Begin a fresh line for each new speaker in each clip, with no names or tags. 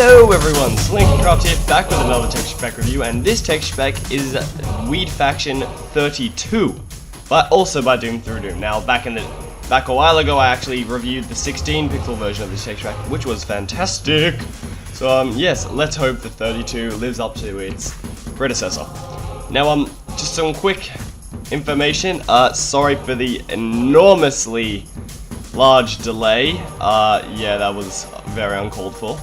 Hello everyone, SlinkyCraft here, back with another texture pack review, and this texture pack is WEEDfaction 32, but also by DoomThroughDoom. Now, back a while ago, I actually reviewed the 16-pixel version of this texture pack, which was fantastic. So, yes, let's hope the 32 lives up to its predecessor. Now, just some quick information. Sorry for the enormously large delay. Yeah, that was very uncalled for.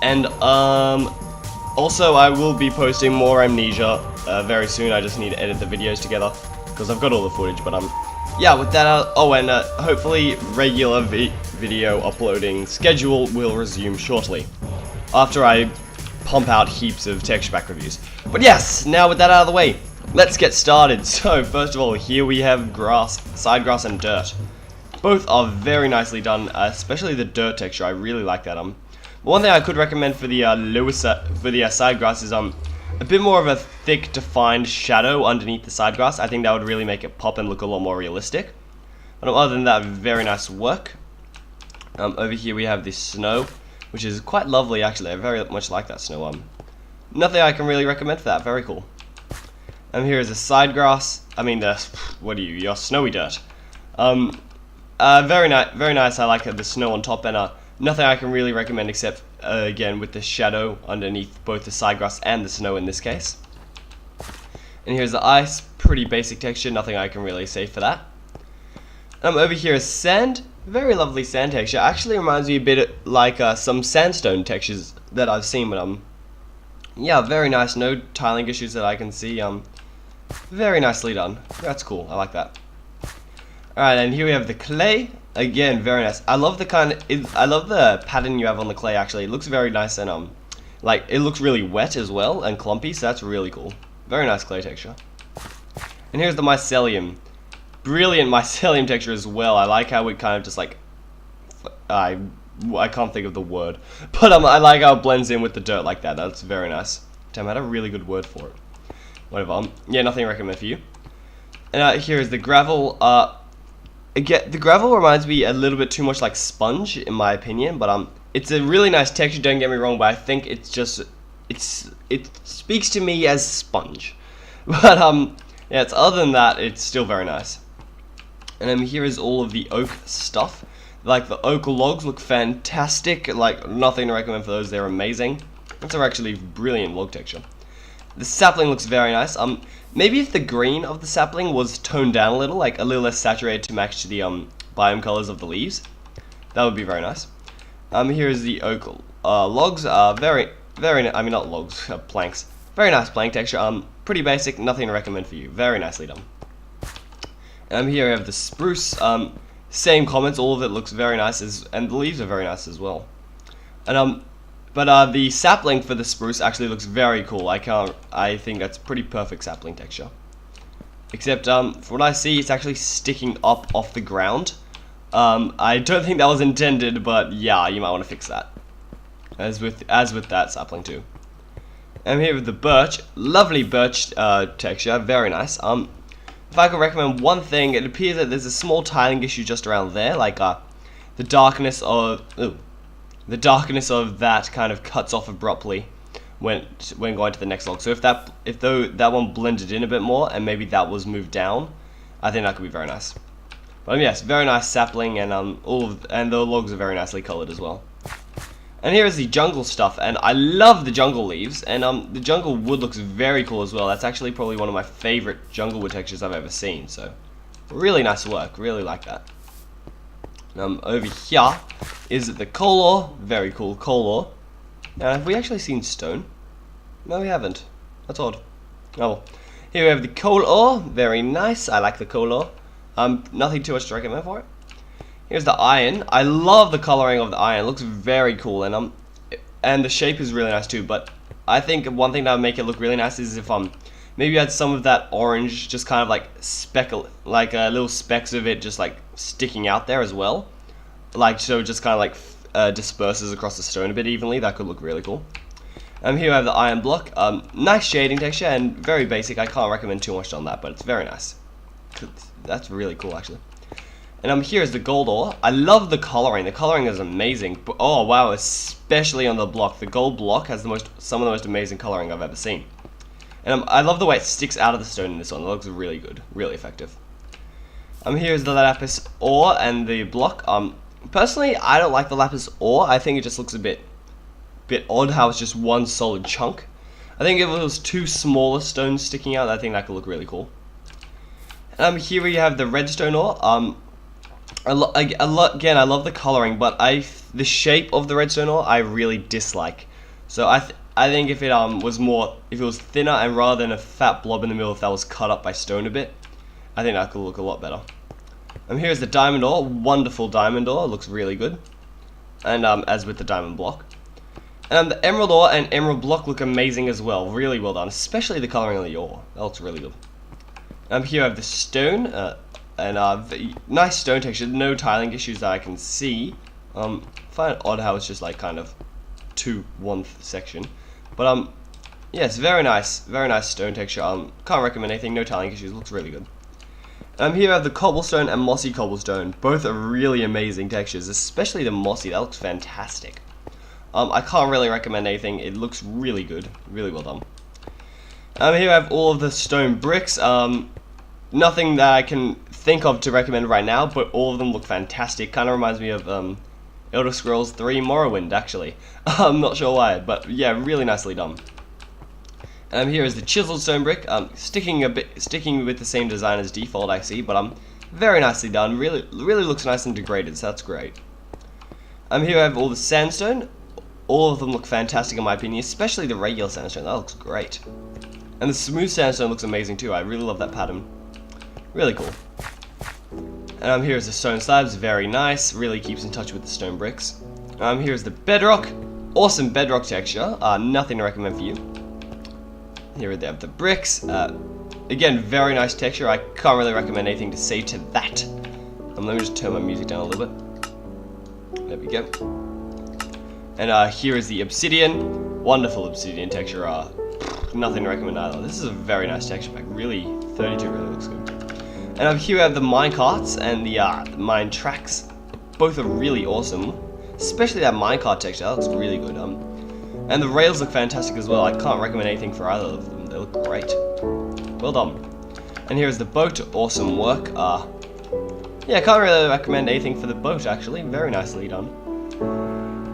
And also I will be posting more Amnesia very soon. I just need to edit the videos together because I've got all the footage. But yeah, with that, and hopefully regular video uploading schedule will resume shortly after I pump out heaps of texture pack reviews. But yes, now with that out of the way, let's get started. So first of all, here we have grass, side grass, and dirt. Both are very nicely done, especially the dirt texture. I really like that. One thing I could recommend for the side grass is a bit more of a thick, defined shadow underneath the side grass. I think that would really make it pop and look a lot more realistic. But other than that, very nice work. Over here we have the snow, which is quite lovely actually. I very much like that snow. Nothing I can really recommend for that. Very cool. Here is the side grass. I mean your snowy dirt. Very nice. I like the snow on top, and nothing I can really recommend except again with the shadow underneath both the side grass and the snow in this case. And here's the ice, pretty basic texture, nothing I can really say for that. Over here is sand, very lovely sand texture. Actually reminds me a bit like some sandstone textures that I've seen, but yeah, very nice. No tiling issues that I can see. Very nicely done. That's cool. I like that. Alright, and here we have the clay. Again, very nice. I love the pattern you have on the clay. Actually, it looks very nice, and like it looks really wet as well and clumpy. So that's really cool. Very nice clay texture. And here's the mycelium. Brilliant mycelium texture as well. I like how it kind of just like I can't think of the word, but I like how it blends in with the dirt like that. That's very nice. Damn, I had a really good word for it. Whatever. Yeah, nothing to recommend for you. And here is the gravel. Again, the gravel reminds me a little bit too much like sponge, in my opinion, but it's a really nice texture, don't get me wrong, but I think it speaks to me as sponge. But yeah, other than that, it's still very nice. And then here is all of the oak stuff. Like the oak logs look fantastic, like nothing to recommend for those, they're amazing. Those are actually brilliant log texture. The sapling looks very nice. Maybe if the green of the sapling was toned down a little, like a little less saturated to match to the biome colors of the leaves, that would be very nice. Here is the oak logs. Very, I mean not logs, planks. Very nice plank texture. Pretty basic. Nothing to recommend for you. Very nicely done. Here we have the spruce. Same comments. All of it looks very nice, and the leaves are very nice as well. And But the sapling for the spruce actually looks very cool. I think that's pretty perfect sapling texture. Except, from what I see, it's actually sticking up off the ground. I don't think that was intended, but yeah, you might want to fix that. As with that sapling too. And here with the birch, lovely birch texture, very nice. If I could recommend one thing, it appears that there's a small tiling issue just around there, like the darkness of. The darkness of that kind of cuts off abruptly when going to the next log. So if that one blended in a bit more and maybe that was moved down, I think that could be very nice. But yes, very nice sapling, and the logs are very nicely colored as well. And here is the jungle stuff, and I love the jungle leaves, and the jungle wood looks very cool as well. That's actually probably one of my favorite jungle wood textures I've ever seen. So really nice work. Really like that. Over here is the coal ore, very cool coal ore. Now, have we actually seen stone? No, we haven't. That's odd. Oh well. Here we have the coal ore, very nice. I like the coal ore. Nothing too much to recommend for it. Here's the iron. I love the coloring of the iron. It looks very cool, and the shape is really nice too. But I think one thing that would make it look really nice is if maybe you had some of that orange, just kind of like little specks of it, just like sticking out there as well, like so, just kind of like disperses across the stone a bit evenly. That could look really cool. Here we have the iron block. Nice shading texture and very basic. I can't recommend too much on that, but it's very nice. That's really cool actually. And here's the gold ore. I love the coloring. The coloring is amazing. But, oh wow, especially on the block. The gold block has some of the most amazing coloring I've ever seen. And I love the way it sticks out of the stone in this one. It looks really good, really effective. Here's the lapis ore and the block. Personally, I don't like the lapis ore. I think it just looks a bit odd how it's just one solid chunk. I think if it was two smaller stones sticking out, I think that could look really cool. Here we have the redstone ore. Again, I love the coloring, but the shape of the redstone ore I really dislike. So I think if it was thinner and rather than a fat blob in the middle, if that was cut up by stone a bit, I think that could look a lot better. Here's the diamond ore, wonderful diamond ore, looks really good. And as with the diamond block. And the emerald ore and emerald block look amazing as well, really well done, especially the coloring of the ore. That looks really good. Here I have the stone, nice stone texture, no tiling issues that I can see. I find it odd how it's just like kind of one section, but yeah, it's very nice stone texture. Can't recommend anything, no tiling issues, looks really good. Here I have the cobblestone and mossy cobblestone, both are really amazing textures, especially the mossy, that looks fantastic. I can't really recommend anything, it looks really good, really well done. Here I have all of the stone bricks, nothing that I can think of to recommend right now, but all of them look fantastic. Kind of reminds me of Elder Scrolls 3 Morrowind, actually. I'm not sure why, but yeah, really nicely done. Here is the chiseled stone brick, sticking with the same design as default, I see, but very nicely done. Really looks nice and degraded, so that's great. Here I have all the sandstone. All of them look fantastic in my opinion, especially the regular sandstone. That looks great. And the smooth sandstone looks amazing too. I really love that pattern. Really cool. And here's the stone slabs, very nice. Really keeps in touch with the stone bricks. Here's the bedrock. Awesome bedrock texture. Nothing to recommend for you. Here they have the bricks. Again, very nice texture. I can't really recommend anything to say to that. Let me just turn my music down a little bit. There we go. And here is the obsidian. Wonderful obsidian texture. Nothing to recommend either. This is a very nice texture pack. Really, 32 really looks good. And here we have the mine carts and the mine tracks. Both are really awesome. Especially that minecart texture. That looks really good. And the rails look fantastic as well. I can't recommend anything for either of them. They look great. Well done. And here's the boat. Awesome work. Yeah, I can't really recommend anything for the boat actually. Very nicely done.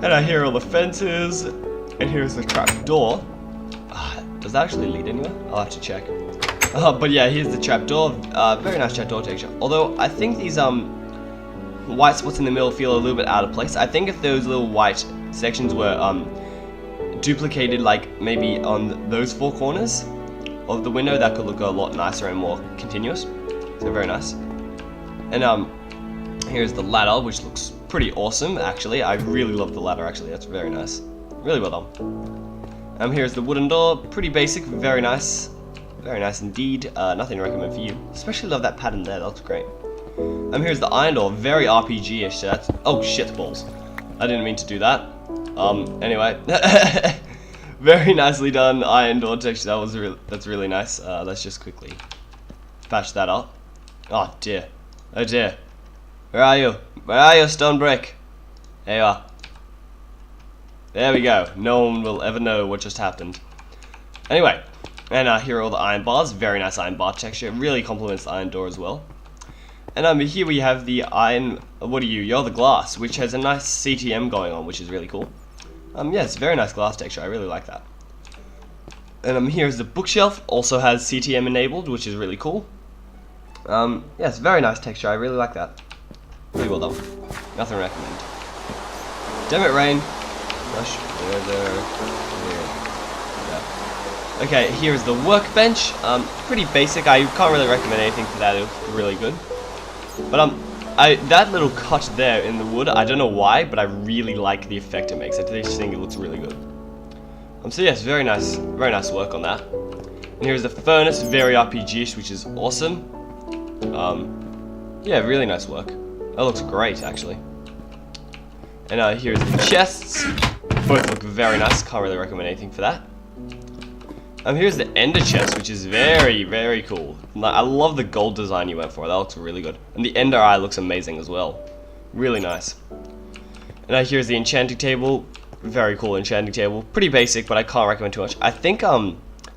And here are all the fences. And here's the trap door. Does that actually lead anywhere? I'll have to check. But yeah, here's the trapdoor. Very nice trapdoor texture. Although I think these white spots in the middle feel a little bit out of place. I think if those little white sections were duplicated, like maybe on those four corners of the window, that could look a lot nicer and more continuous. So very nice. And here's the ladder, which looks pretty awesome. Actually, I really love the ladder. Actually, that's very nice. Really well done. Here's the wooden door. Pretty basic. Very nice. Very nice indeed. Nothing to recommend for you. Especially love that pattern there. That looks great. Here's the iron door. Very RPG-ish. So that's... Oh, shit balls. I didn't mean to do that. Anyway. Very nicely done iron door texture. That's really nice. Let's just quickly patch that up. Oh, dear. Oh, dear. Where are you? Where are you, stone brick? There you are. There we go. No one will ever know what just happened. Anyway. And here are all the iron bars. Very nice iron bar texture. It really complements the iron door as well. And here we have the iron... What are you? You're the glass, which has a nice CTM going on, which is really cool. Yeah, it's very nice glass texture. I really like that. And here's the bookshelf. Also has CTM enabled, which is really cool. Yeah, it's very nice texture. I really like that. Really well done. Nothing to recommend. Damn it, rain. Rush. Yeah. Okay, here's the workbench. Pretty basic. I can't really recommend anything for that. It looks really good. But that little cut there in the wood, I don't know why, but I really like the effect it makes. I just think it looks really good. So yes, very nice work on that. And here's the furnace, very RPG-ish, which is awesome. Yeah, really nice work. That looks great, actually. And here's the chests. Both look very nice. Can't really recommend anything for that. Here's the ender chest, which is very, very cool. I love the gold design you went for. That looks really good. And the ender eye looks amazing as well. Really nice. And here's the enchanting table. Very cool enchanting table. Pretty basic, but I can't recommend too much. I think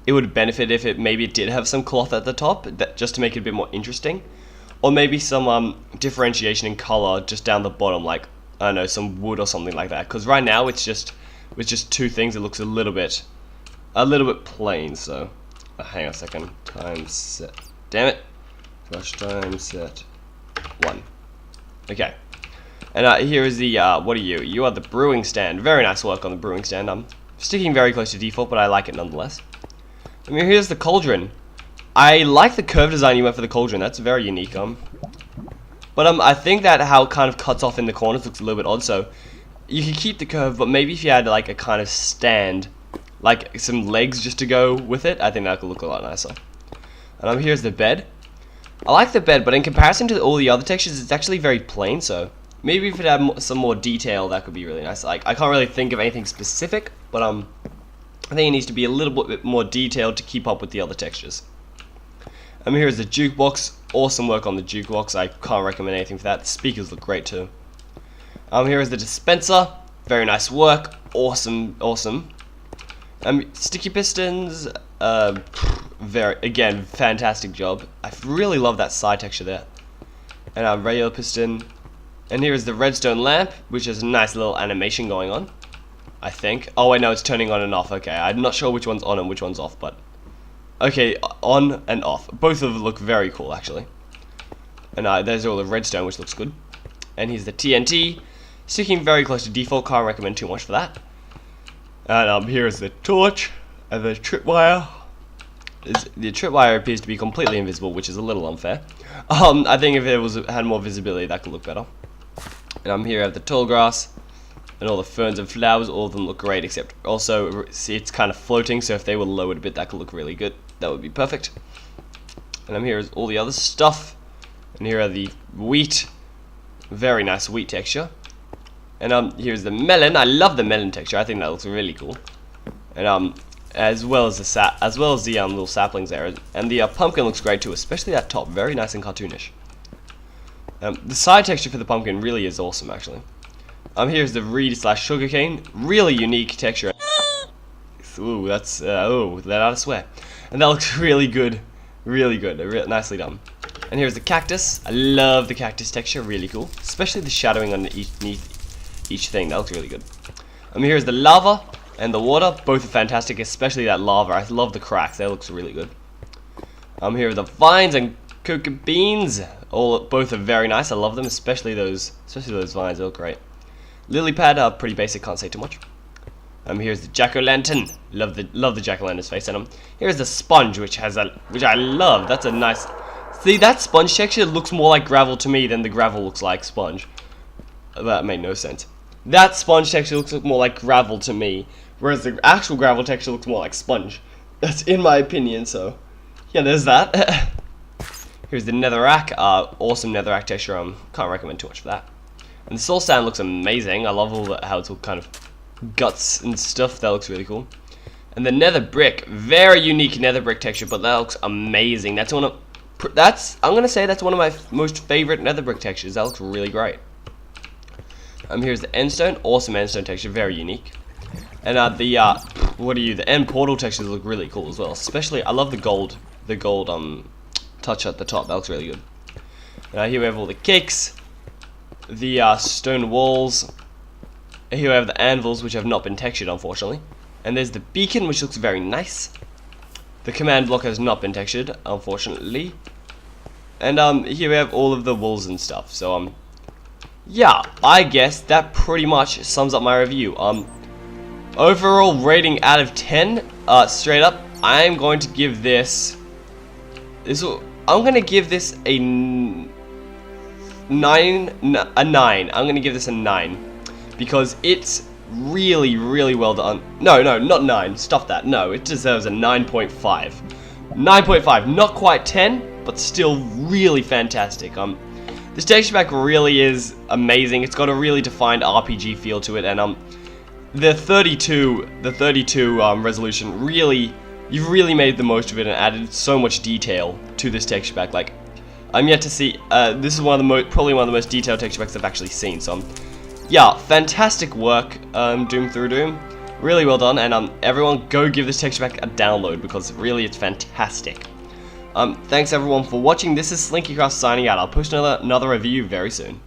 it would benefit if it maybe did have some cloth at the top, just to make it a bit more interesting. Or maybe some differentiation in color just down the bottom, like, I don't know, some wood or something like that. Because right now it's just with just two things, it looks a little bit plain. So hang on a second. Time set. Damn it. Brush time set 1. Okay. And here is the what are you? You are the brewing stand. Very nice work on the brewing stand. I'm sticking very close to default, but I like it nonetheless. I mean, here's the cauldron. I like the curve design you went for the cauldron. That's very unique. But I think that how it kind of cuts off in the corners looks a little bit odd. So you can keep the curve, but maybe if you had like a kind of stand, like some legs just to go with it, I think that could look a lot nicer. And here's the bed. I like the bed, but in comparison to all the other textures, it's actually very plain. So maybe if it had some more detail, that could be really nice. Like, I can't really think of anything specific, but I think it needs to be a little bit more detailed to keep up with the other textures. Here's the jukebox. Awesome work on the jukebox. I can't recommend anything for that. The speakers look great too. Here is the dispenser. Very nice work. Awesome, awesome. Sticky pistons. Again, fantastic job. I really love that side texture there. And regular piston. And here is the redstone lamp, which has a nice little animation going on, I think. Oh wait, no, it's turning on and off. Okay, I'm not sure which one's on and which one's off, but okay, on and off. Both of them look very cool, actually. And there's all the redstone, which looks good. And here's the TNT, sticking very close to default. Can't recommend too much for that. And here is the torch and the tripwire. The tripwire appears to be completely invisible, which is a little unfair. I think if it had more visibility, that could look better. And here I have the tall grass and all the ferns and flowers. All of them look great, except also see it's kind of floating, so if they were lowered a bit, that could look really good. That would be perfect. And here is all the other stuff. And here are the wheat. Very nice wheat texture. And here's the melon. I love the melon texture. I think that looks really cool. And as well as the little saplings there. And the pumpkin looks great too, especially that top. Very nice and cartoonish. The side texture for the pumpkin really is awesome, actually. Here's the reed / sugarcane. Really unique texture. Ooh, that's let out a swear. And that looks really good, really good. Nicely done. And here's the cactus. I love the cactus texture. Really cool, especially the shadowing underneath each thing. That looks really good. Here's the lava and the water. Both are fantastic, especially that lava. I love the cracks. That looks really good. Here are the vines and cocoa beans. Both are very nice. I love them, especially those vines. They look great. Lily pad, pretty basic. Can't say too much. Here's the jack-o'-lantern. Love the jack-o'-lantern's face. And here's the sponge, which I love. That's a nice. See, that sponge texture looks more like gravel to me than the gravel looks like sponge. That made no sense. That sponge texture looks more like gravel to me, whereas the actual gravel texture looks more like sponge. That's in my opinion. So yeah, there's that. Here's the netherrack. Awesome netherrack texture. Can't recommend too much for that. And the soul sand looks amazing. I love how it's all kind of guts and stuff. That looks really cool. And the nether brick, very unique nether brick texture, but that looks amazing. I'm gonna say that's one of my most favorite nether brick textures. That looks really great. Here's the endstone. Awesome endstone texture, very unique. And the end portal textures look really cool as well. Especially, I love the gold touch at the top. That looks really good. And here we have all the cakes, the stone walls. Here we have the anvils, which have not been textured, unfortunately. And there's the beacon, which looks very nice. The command block has not been textured, unfortunately. And here we have all of the walls and stuff. So yeah, I guess that pretty much sums up my review. Overall rating out of 10, straight up, I'm going to give this. I'm gonna give this a 9. I'm gonna give this a 9 because it's really, really well done. No, not 9. Stop that. No, it deserves a 9.5. 9.5. Not quite 10, but still really fantastic. This texture pack really is amazing. It's got a really defined RPG feel to it, and the 32 resolution really you've really made the most of it and added so much detail to this texture pack. Like, I'm yet to see, this is probably one of the most detailed texture packs I've actually seen, so, yeah, fantastic work, DoomThroughDoom. Really well done, and everyone go give this texture pack a download, because really it's fantastic. Thanks everyone for watching. This is SlinkyCraft signing out. I'll post another review very soon.